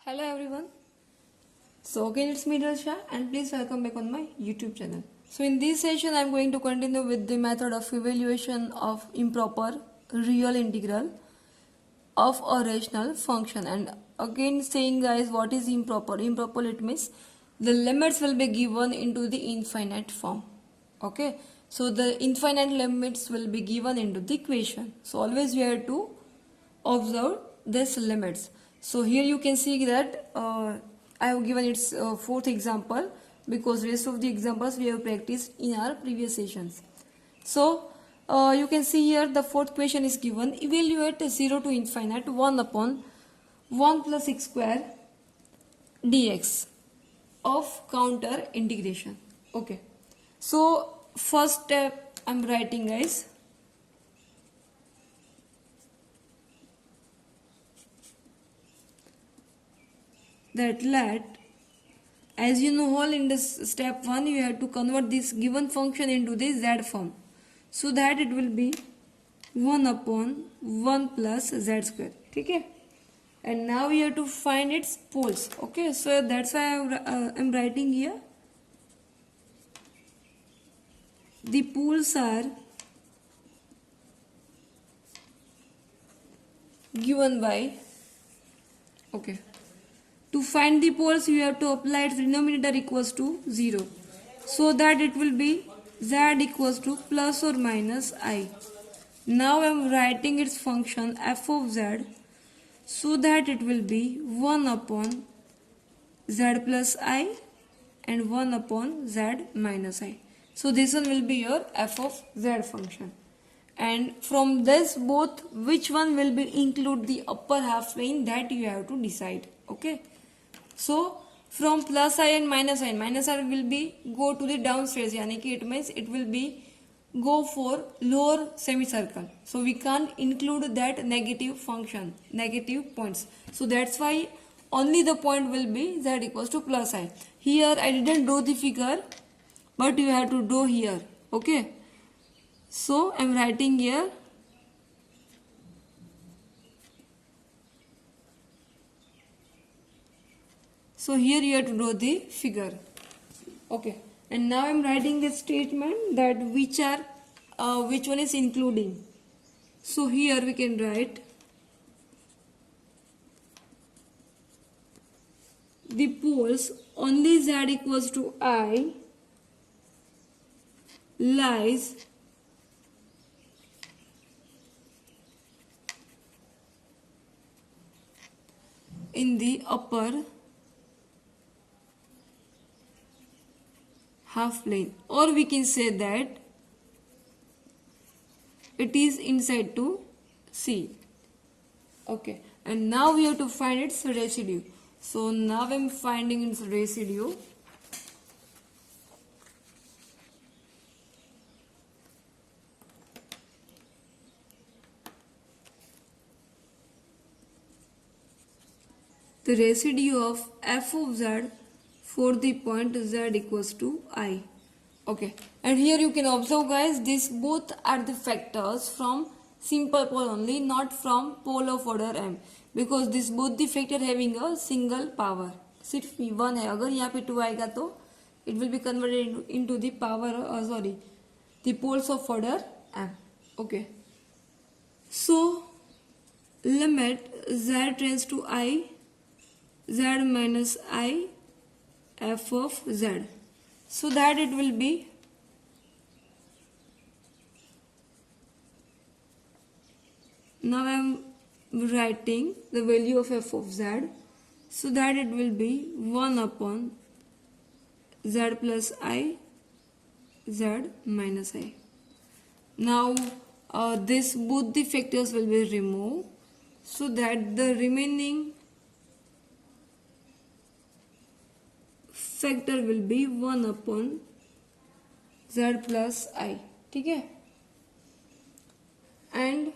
Hello everyone. So again it's me Darsha and please welcome back on my YouTube channel. So in this session I'm going to continue with the method of evaluation of improper real integral of a rational function, and again saying guys what is improper. Improper, it means the limits will be given into the infinite form. Okay, so the infinite limits will be given into the equation, so always we have to observe these limits. So here you can see that I have given its fourth example because rest of the examples we have practiced in our previous sessions. So you can see here the fourth question is given: evaluate 0 to infinite 1 upon 1 plus x square dx of counter integration. Okay, so first step I'm writing guys. That let, as you know all in this step 1 you have to convert this given function into the z form, so that it will be 1 upon 1 plus z square. Okay, and now we have to find its poles. Okay, so that's why I'm writing here the poles are given by. Okay, to find the poles you have to apply its denominator equals to 0, so that it will be z equals to plus or minus I. Now I am writing its function f of z, so that it will be 1 upon z plus I and 1 upon z minus I. So this one will be your f of z function. And from this both, which one will be include the upper half plane, that you have to decide. Okay. So from plus I and minus I will be go to the downstairs, yani ki it means it will be go for lower semicircle. So we can't include that negative function, negative points. So that's why only the point will be z equals to plus I. Here I didn't do the figure, but you have to do here. Okay. So I'm writing here so here you have to draw the figure. Okay, and now I'm writing the statement that which one is including. So here we can write the poles only z equals to I lies in the upper half plane, or we can say that it is inside to C. Okay, and now we have to find its residue. So now I'm finding its residue. The residue of f of z for the point z equals to I. Okay, and here you can observe guys, these both are the factors from simple pole only, not from pole of order m, because this both the factor having a single power. सिर्फ one है, अगर यहाँ पे 2 आएगा तो it will be converted into the power the poles of order m. Okay, so limit z tends to I, z minus I f of z, so that it will be now I am writing the value of f of z, so that it will be 1 upon z plus I, z minus I. Now this both the factors will be removed, so that the remaining factor will be 1 upon z plus I. ठीक है, and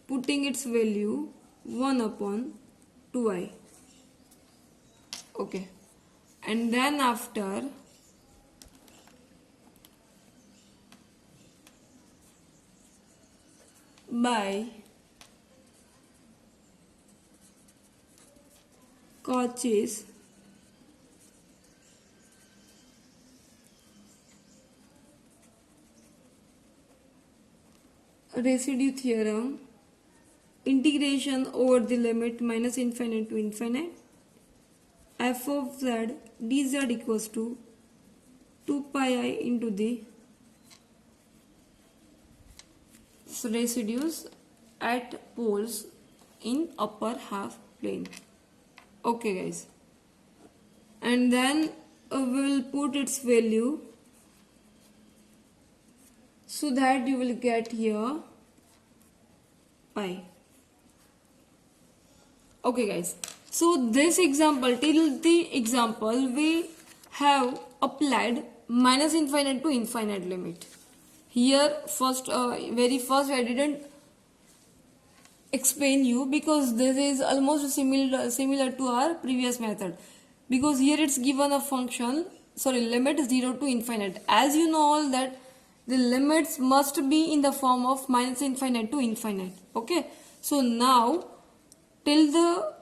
putting its value 1 upon 2I. Okay, and then after by Cauchy's residue theorem, integration over the limit minus infinite to infinite, f of z dz equals to 2 pi I into the residues at poles in upper half plane. Okay guys, and then we will put its value so that you will get here pi. Okay guys, so this example, till the example we have applied minus infinite to infinite limit. Here very first I didn't explain you because this is almost similar to our previous method, because here it's given a function, limit 0 to infinite. As you know all that the limits must be in the form of minus infinite to infinite. Okay, so now till the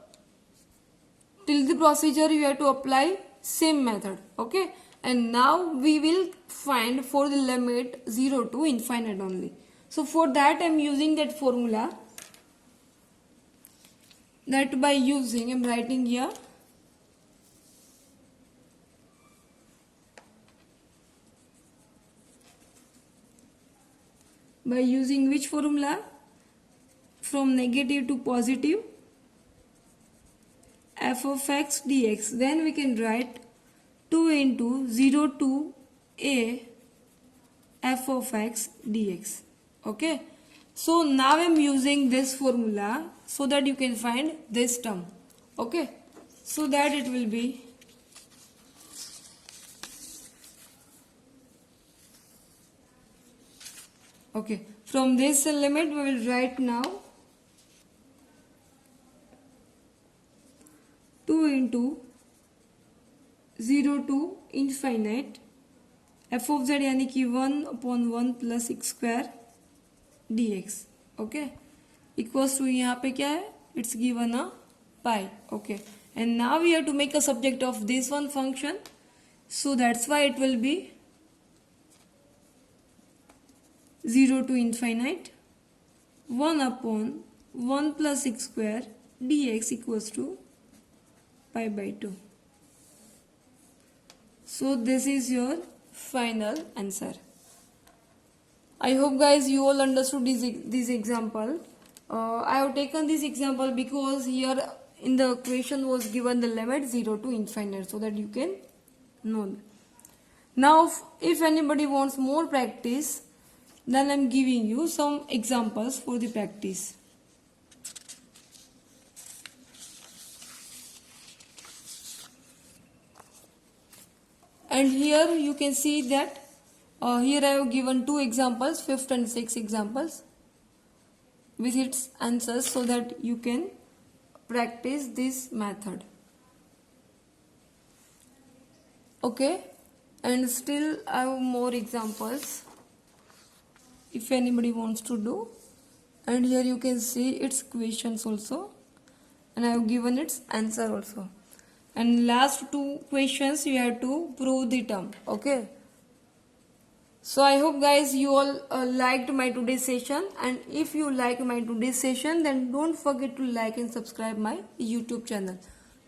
procedure you have to apply same method. Okay, and now we will find for the limit 0 to infinite only. So for that I am using that formula, that by using, I am writing here by using which formula? From negative to positive, f of x dx. Then we can write 2 into 0 to a f of x dx. Okay, so now I am using this formula so that you can find this term. Okay, so that it will be okay. From this limit we will write now 2 into 0 to infinite f of z यानी कि 1 upon 1 plus x square dx. Okay, equals to यहाँ पे क्या है? It's given a pi. Okay, and now we have to make a subject of this one function, so that's why it will be 0 to infinite 1 upon 1 plus x square dx equals to pi by 2. So this is your final answer. I hope guys you all understood this example. I have taken this example because here in the equation was given the limit 0 to infinite, so that you can know. Now if anybody wants more practice, then I am giving you some examples for the practice. And here you can see that here I have given 2 examples, 5th and 6th examples with its answers, so that you can practice this method. Okay, and still I have more examples if anybody wants to do. And here you can see its questions also, and I have given its answer also. And last 2 questions you have to prove the term. Okay, so I hope guys you all liked my today's session, and if you like my today's session, then don't forget to like and subscribe my YouTube channel.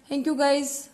Thank you guys.